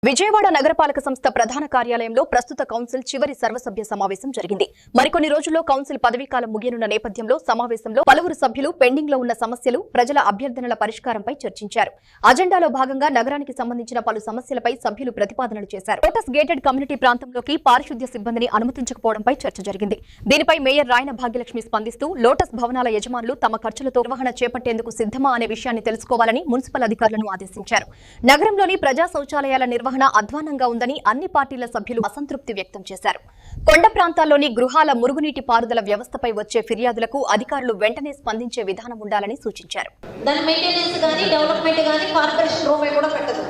విజయవాడ నగరపాలక సంస్థ ప్రధాన కార్యాలయంలో ప్రస్తుత కౌన్సిల్ చివరి సర్వసభ్య సమావేశం జరిగింది. మరికొన్ని రోజుల్లో కౌన్సిల్ పదవీకాలం ముగియనున్న నేపథ్యంలో సమావేశంలో పలువురు సభ్యులు పెండింగ్ లో ఉన్న సమస్యలు, ప్రజల అభ్యర్థనల పరిష్కారంపై చర్చించారు. అజెండాలో భాగంగా నగరానికి సంబంధించిన పలు సమస్యలపై సభ్యులు ప్రతిపాదనలు చేశారు. లోటస్ గేటెడ్ కమ్యూనిటీ ప్రాంతంలోకి పారిశుద్ధ్య సిబ్బందిని అనుమతించకపోవడంపై చర్చ జరిగింది. దీనిపై మేయర్ రాయన భాగ్యలక్ష్మి స్పందిస్తూ లోటస్ భవనాల యజమానులు తమ ఖర్చులతో నిర్వహణ చేపట్టేందుకు సిద్ధమా అనే విషయాన్ని తెలుసుకోవాలని మున్సిపల్ అధికారులను ఆదేశించారు. నగరంలోని ప్రజా శౌచాలయాల నిర్వహణ అధ్వానంగా ఉందని అన్ని పార్టీల సభ్యులు అసంతృప్తి వ్యక్తం చేశారు. కొండ ప్రాంతాల్లోని గృహాల మురుగునీటి పారుదల వ్యవస్థపై వచ్చే ఫిర్యాదులకు అధికారులు వెంటనే స్పందించే విధానం ఉండాలని సూచించారు. దాని మెయింటెనెన్స్ గాని డెవలప్మెంట్ గాని కార్పొరేషన్ రూపాయి కూడా పెట్టదు.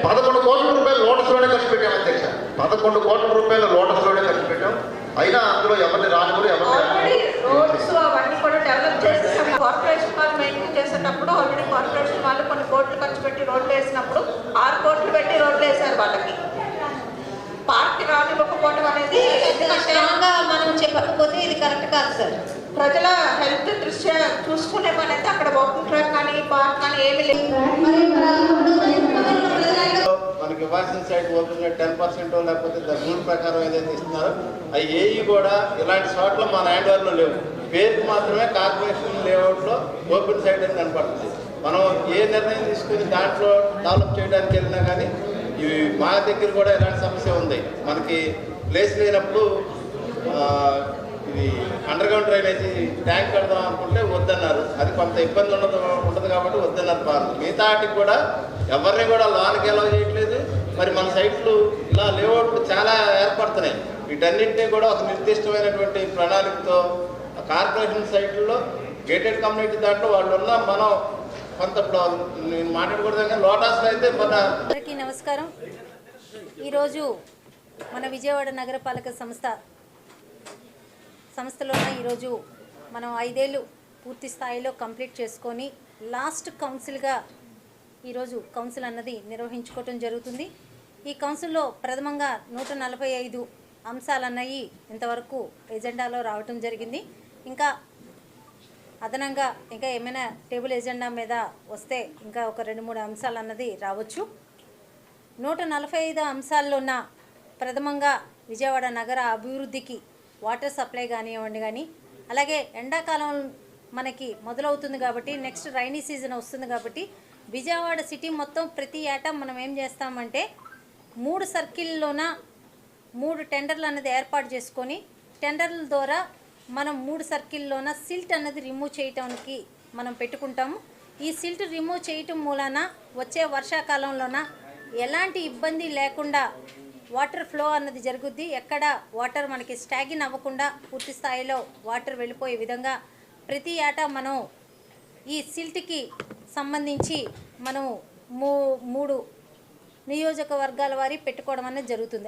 11 కోట్ల రూపాయలు లోటస్లోనే ఖర్చు పెట్టాం అధ్యక్ష. 11 కోట్ల రూపాయలు లోటస్లోనే ఖర్చు పెట్టాం. అయినా అందులో ఎవరిని రాజులు రోడ్స్ అవన్నీ కూడా డెవలప్ చేసేసాం. కార్పొరేషన్ వాళ్ళు మెయింటైన్ చేసేటప్పుడు ఆల్రెడీ కార్పొరేషన్ వాళ్ళు కొన్ని కోట్లు ఖర్చు పెట్టి రోడ్లు వేసినప్పుడు 6 కోట్లు పెట్టి రోడ్లు వేశారు. వాళ్ళకి పార్క్ రానివ్వకపోవడం అనేది మనం చెప్పకపోతే ఇది కరెక్ట్ కాదు సార్. ప్రజల హెల్త్ దృష్ట్యా చూసుకునే పని అయితే అక్కడ వాకింగ్ ట్రాక్ కానీ పార్క్ కానీ ఏమి లేదు. మనకి ఇవ్వాల్సిన సైట్ ఓపెన్ 10% లేకపోతే రూల్ ప్రకారం ఏదైతే ఇస్తున్నారో అవి ఏవి కూడా ఇలాంటి చోట్ల మన హ్యాండ్ ఓవర్లో లేవు. పేరుకు మాత్రమే కార్పొరేషన్ లేఅవుట్లో ఓపెన్ సైట్ అని కనపడుతుంది. మనం ఏ నిర్ణయం తీసుకుని దాంట్లో డెవలప్ చేయడానికి వెళ్ళినా కానీ ఇవి మా దగ్గర కూడా ఇలాంటి సమస్య ఉంది. మనకి ప్లేస్ లేనప్పుడు ఇది అండర్ గ్రౌండ్ డ్రైనేజీ ట్యాంక్ కడదాం అనుకుంటే వద్దన్నారు. అది కొంత ఇబ్బంది ఉండదు కాబట్టి వద్దన్నారు. మిగతా వాటికి కూడా ఎవరిని కూడా లోనికి ఎలా చేయట్లేదు. మరి మన సైట్లు ఇలా లేఅవుట్లు చాలా ఏర్పడుతున్నాయి. వీటన్నింటినీ కూడా ఒక నిర్దిష్టమైనటువంటి ప్రణాళికతో కార్పొరేషన్ సైట్లలో గేటెడ్ కమ్యూనిటీ దాంట్లో వాళ్ళు ఉన్న మనం కొంత నేను మాట్లాడకూడదు కానీ లోటాస్లో అయితే అందరికీ నమస్కారం. ఈరోజు మన విజయవాడ నగరపాలక సంస్థలోనే ఈరోజు మనం 5 ఏళ్ళు పూర్తి స్థాయిలో కంప్లీట్ చేసుకొని లాస్ట్ కౌన్సిల్గా ఈరోజు కౌన్సిల్ అన్నది నిర్వహించుకోవటం జరుగుతుంది. ఈ కౌన్సిల్లో ప్రథమంగా 145 అంశాలు అన్నవి ఇంతవరకు ఎజెండాలో రావటం జరిగింది. ఇంకా అదనంగా ఇంకా ఏమైనా టేబుల్ ఎజెండా మీద వస్తే ఇంకా ఒక 2-3 అంశాలు అన్నది రావచ్చు. 145 అంశాల్లోన ప్రథమంగా విజయవాడ నగర అభివృద్ధికి వాటర్ సప్లై కానివ్వండి కానీ, అలాగే ఎండాకాలం మనకి మొదలవుతుంది కాబట్టి నెక్స్ట్ రైనీ సీజన్ వస్తుంది కాబట్టి విజయవాడ సిటీ మొత్తం ప్రతి ఏటా మనం ఏం చేస్తామంటే 3 సర్కిల్లోన 3 టెండర్లు అన్నది ఏర్పాటు చేసుకొని టెండర్ల ద్వారా మనం 3 సర్కిల్లోన సిల్ట్ అన్నది రిమూవ్ చేయటానికి మనం పెట్టుకుంటాము. ఈ సిల్ట్ రిమూవ్ చేయటం మూలాన వచ్చే వర్షాకాలంలోన ఎలాంటి ఇబ్బంది లేకుండా వాటర్ ఫ్లో అన్నది జరుగుద్ది. ఎక్కడ వాటర్ మనకి స్టాగిన్ అవ్వకుండా పూర్తి స్థాయిలో వాటర్ వెళ్ళిపోయే విధంగా ప్రతి ఏటా మనం ఈ సిల్ట్కి సంబంధించి మనం 3 నియోజకవర్గాల వారి పెట్టుకోవడం అనేది జరుగుతుంది.